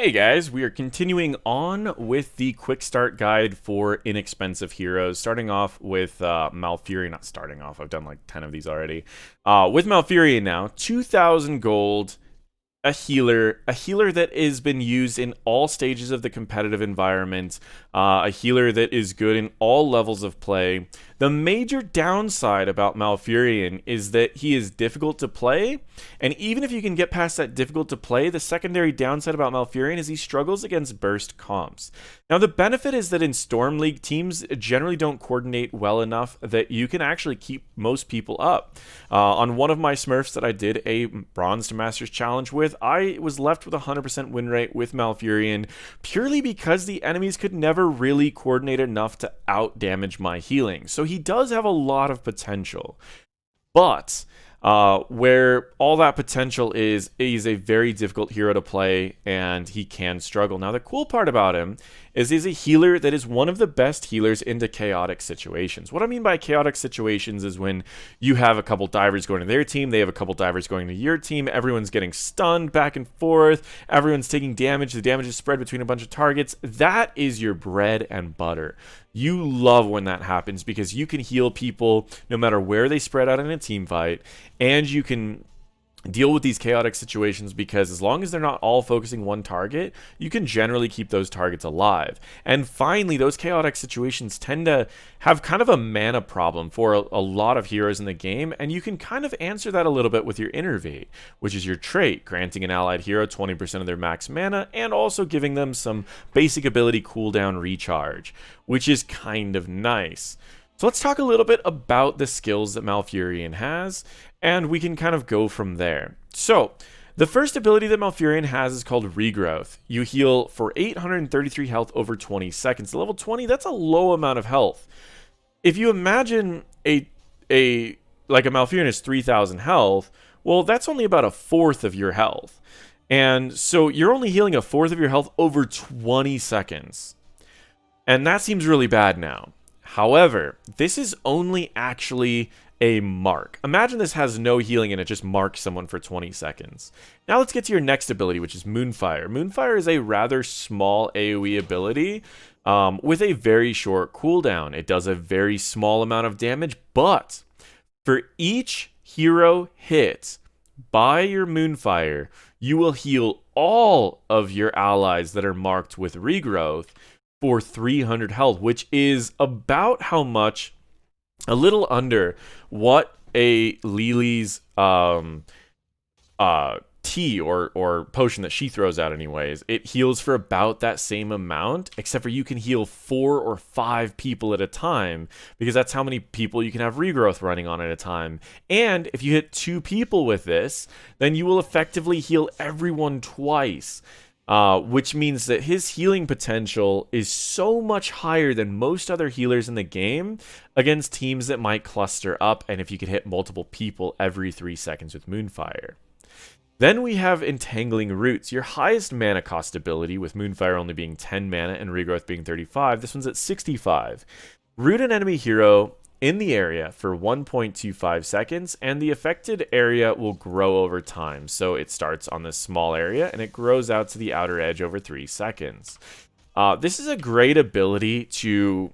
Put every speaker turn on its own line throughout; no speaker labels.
Hey guys, we are continuing on with the quick start guide for inexpensive heroes. Starting off with Malfurion, not starting off, I've done like 10 of these already. With Malfurion now, 2,000 gold, a healer that has been used in all stages of the competitive environment, a healer that is good in all levels of play. The major downside about Malfurion is that he is difficult to play, and even if you can get past that difficult to play, the secondary downside about Malfurion is he struggles against burst comps. Now, the benefit is that in Storm League, teams generally don't coordinate well enough that you can actually keep most people up. On one of my Smurfs that I did a Bronze to Masters challenge with, I was left with a 100% win rate with Malfurion purely because the enemies could never really coordinate enough to out damage my healing. So he does have a lot of potential. But where all that potential is, he's a very difficult hero to play and he can struggle. Now, the cool part about him is he's a healer that is one of the best healers into chaotic situations. What I mean by chaotic situations is when you have a couple divers going to their team, they have a couple divers going to your team, everyone's getting stunned back and forth, everyone's taking damage, the damage is spread between a bunch of targets. That is your bread and butter. You love when that happens because you can heal people no matter where they spread out in a team fight, and you can deal with these chaotic situations because as long as they're not all focusing one target, you can generally keep those targets alive. And finally, those chaotic situations tend to have kind of a mana problem for a lot of heroes in the game, and you can kind of answer that a little bit with your Innervate, which is your trait, granting an allied hero 20% of their max mana and also giving them some basic ability cooldown recharge, which is kind of nice. So let's talk a little bit about the skills that Malfurion has, and we can kind of go from there. So, the first ability that Malfurion has is called Regrowth. You heal for 833 health over 20 seconds. Level 20, that's a low amount of health. If you imagine like a Malfurion is 3,000 health, well, that's only about a fourth of your health. And so you're only healing a fourth of your health over 20 seconds. And that seems really bad now. However, this is only actually a mark. Imagine this has no healing and it just marks someone for 20 seconds. Now let's get to your next ability, which is Moonfire. Moonfire is a rather small AoE ability with a very short cooldown. It does a very small amount of damage, but for each hero hit by your Moonfire, you will heal all of your allies that are marked with Regrowth for 300 health, which is about how much, a little under what a Lily's tea or potion that she throws out anyways. It heals for about that same amount, except for you can heal 4 or 5 people at a time, because that's how many people you can have Regrowth running on at a time. And if you hit 2 people with this, then you will effectively heal everyone twice. Which means that his healing potential is so much higher than most other healers in the game against teams that might cluster up, and if you could hit multiple people every 3 seconds with Moonfire. Then we have Entangling Roots, your highest mana cost ability, with Moonfire only being 10 mana and Regrowth being 35. This one's at 65. Root an enemy hero in the area for 1.25 seconds, and the affected area will grow over time. So it starts on this small area and it grows out to the outer edge over 3 seconds. This is a great ability to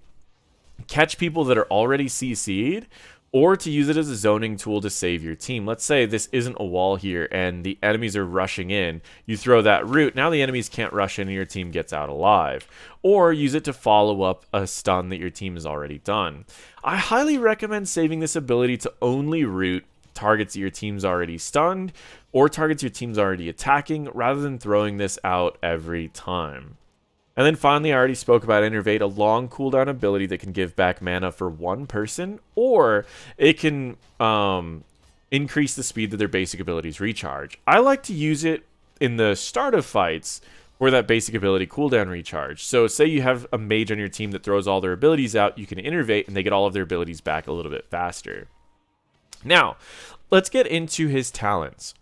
catch people that are already CC'd, or to use it as a zoning tool to save your team. Let's say this isn't a wall here and the enemies are rushing in. You throw that root, now the enemies can't rush in and your team gets out alive. Or use it to follow up a stun that your team has already done. I highly recommend saving this ability to only root targets that your team's already stunned or targets your team's already attacking, rather than throwing this out every time. And then finally, I already spoke about Innervate, a long cooldown ability that can give back mana for one person, or it can increase the speed that their basic abilities recharge. I like to use it in the start of fights for that basic ability cooldown recharge. So say you have a mage on your team that throws all their abilities out, you can Innervate and they get all of their abilities back a little bit faster. Now, let's get into his talents.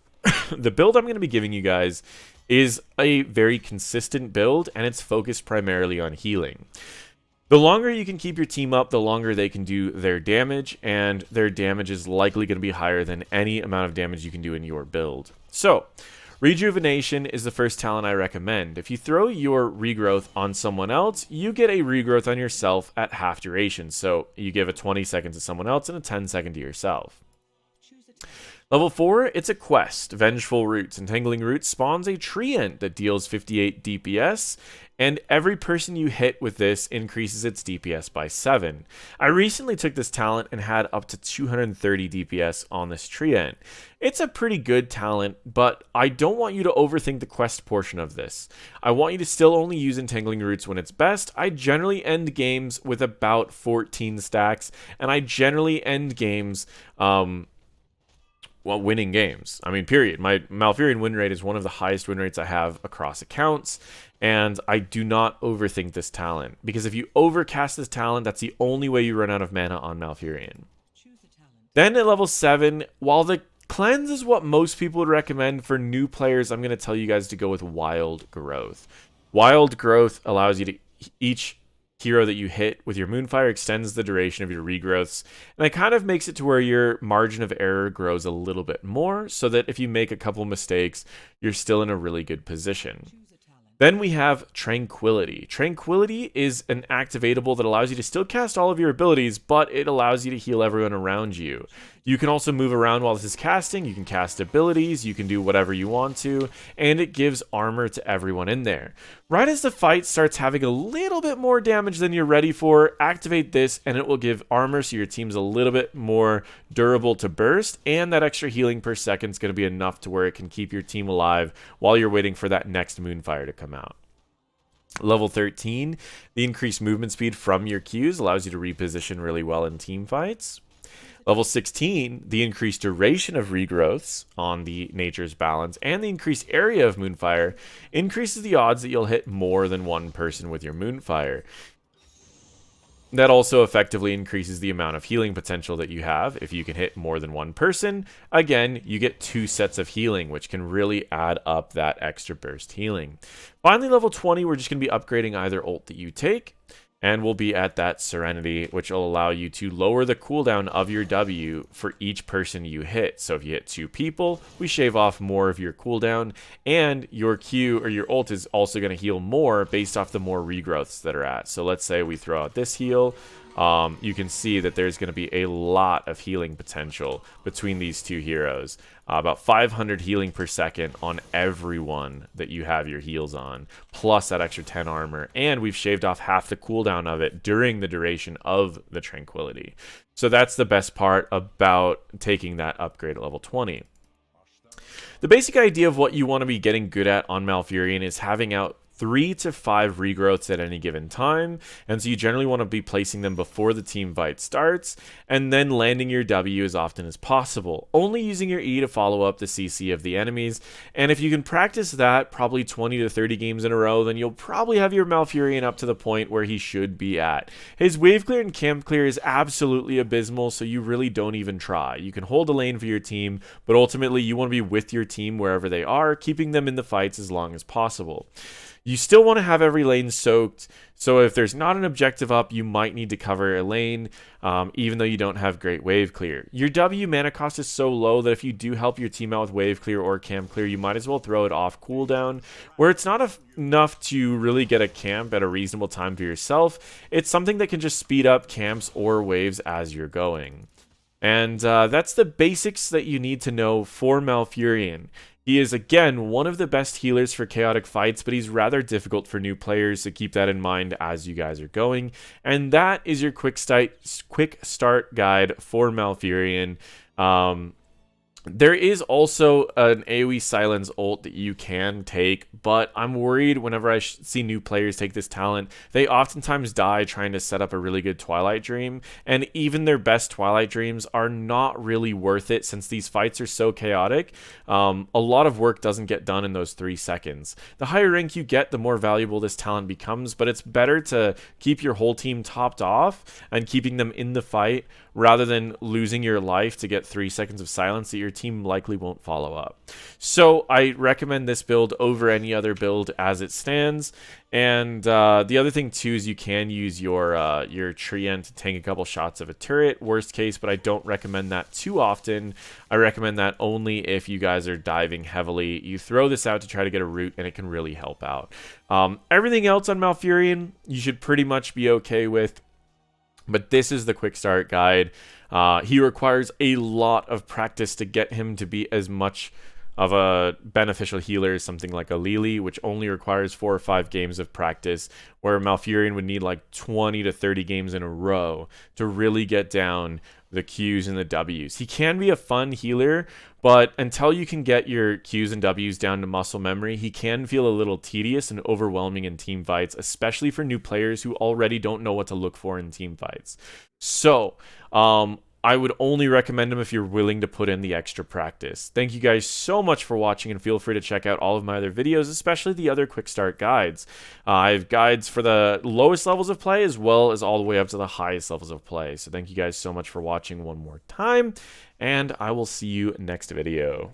The build I'm going to be giving you guys is a very consistent build, and it's focused primarily on healing. The longer you can keep your team up, the longer they can do their damage, and their damage is likely going to be higher than any amount of damage you can do in your build. So, Rejuvenation is the first talent I recommend. If you throw your regrowth on someone else, you get a regrowth on yourself at half duration. So you give a 20 second to someone else and a 10-second to yourself. Level 4, it's a quest. Vengeful Roots. Entangling Roots spawns a treant that deals 58 DPS, and every person you hit with this increases its DPS by 7. I recently took this talent and had up to 230 DPS on this treant. It's a pretty good talent, but I don't want you to overthink the quest portion of this. I want you to still only use Entangling Roots when it's best. I generally end games with about 14 stacks, and I generally end games winning games. I mean, period. My Malfurion win rate is one of the highest win rates I have across accounts, and I do not overthink this talent, because if you overcast this talent, that's the only way you run out of mana on Malfurion. Then at level 7, while the cleanse is what most people would recommend for new players, I'm going to tell you guys to go with Wild Growth. Wild Growth allows you to each hero that you hit with your Moonfire extends the duration of your regrowths, and it kind of makes it to where your margin of error grows a little bit more, so that if you make a couple mistakes, you're still in a really good position. Then we have Tranquility. Tranquility is an activatable that allows you to still cast all of your abilities, but it allows you to heal everyone around you. You can also move around while this is casting, you can cast abilities, you can do whatever you want to, and it gives armor to everyone in there. Right as the fight starts having a little bit more damage than you're ready for, activate this and it will give armor so your team's a little bit more durable to burst, and that extra healing per second is going to be enough to where it can keep your team alive while you're waiting for that next Moonfire to come out. Level 13, the increased movement speed from your Qs allows you to reposition really well in team fights. Level 16, the increased duration of regrowths on the Nature's Balance and the increased area of Moonfire increases the odds that you'll hit more than one person with your Moonfire. That also effectively increases the amount of healing potential that you have. If you can hit more than one person, again, you get 2 sets of healing, which can really add up that extra burst healing. Finally, level 20, we're just going to be upgrading either ult that you take, and we'll be at that Serenity, which will allow you to lower the cooldown of your W for each person you hit. So if you hit 2 people, we shave off more of your cooldown, and your Q or your ult is also going to heal more based off the more regrowths that are at. So let's say we throw out this heal. You can see that there's going to be a lot of healing potential between these two heroes. About 500 healing per second on everyone that you have your heals on, plus that extra 10 armor, and we've shaved off half the cooldown of it during the duration of the Tranquility. So that's the best part about taking that upgrade at level 20. The basic idea of what you want to be getting good at on Malfurion is having out 3 to 5 regrowths at any given time, and so you generally want to be placing them before the team fight starts, and then landing your W as often as possible, only using your E to follow up the CC of the enemies. And if you can practice that probably 20 to 30 games in a row, then you'll probably have your Malfurion up to the point where he should be at. His wave clear and camp clear is absolutely abysmal, so you really don't even try. You can hold a lane for your team, but ultimately you want to be with your team wherever they are, keeping them in the fights as long as possible. You still want to have every lane soaked, so if there's not an objective up, you might need to cover a lane, even though you don't have great wave clear. Your W mana cost is so low that if you do help your team out with wave clear or camp clear, you might as well throw it off cooldown, where it's not enough to really get a camp at a reasonable time for yourself. It's something that can just speed up camps or waves as you're going. And that's the basics that you need to know for Malfurion. He is, again, one of the best healers for chaotic fights, but he's rather difficult for new players, so keep that in mind as you guys are going. And that is your quick start guide for Malfurion. There is also an AoE silence ult that you can take, but I'm worried whenever I see new players take this talent, they oftentimes die trying to set up a really good Twilight Dream, and even their best Twilight Dreams are not really worth it since these fights are so chaotic. A lot of work doesn't get done in those 3 seconds. The higher rank you get, the more valuable this talent becomes, but it's better to keep your whole team topped off and keeping them in the fight rather than losing your life to get 3 seconds of silence that your team likely won't follow up. So I recommend this build over any other build as it stands. And the other thing too is you can use your Treant to tank a couple shots of a turret, worst case, but I don't recommend that too often. I recommend that only if you guys are diving heavily. You throw this out to try to get a root, and it can really help out. Everything else on Malfurion, you should pretty much be okay with. But this is the quick start guide. He requires a lot of practice to get him to be as much of a beneficial healer as something like a Lily, which only requires 4 or 5 games of practice, where Malfurion would need like 20 to 30 games in a row to really get down the Qs and the Ws. He can be a fun healer, but until you can get your Qs and Ws down to muscle memory, he can feel a little tedious and overwhelming in team fights, especially for new players who already don't know what to look for in team fights. So, I would only recommend him if you're willing to put in the extra practice. Thank you guys so much for watching, and feel free to check out all of my other videos, especially the other quick start guides. I have guides for the lowest levels of play as well as all the way up to the highest levels of play. So thank you guys so much for watching one more time, and I will see you next video.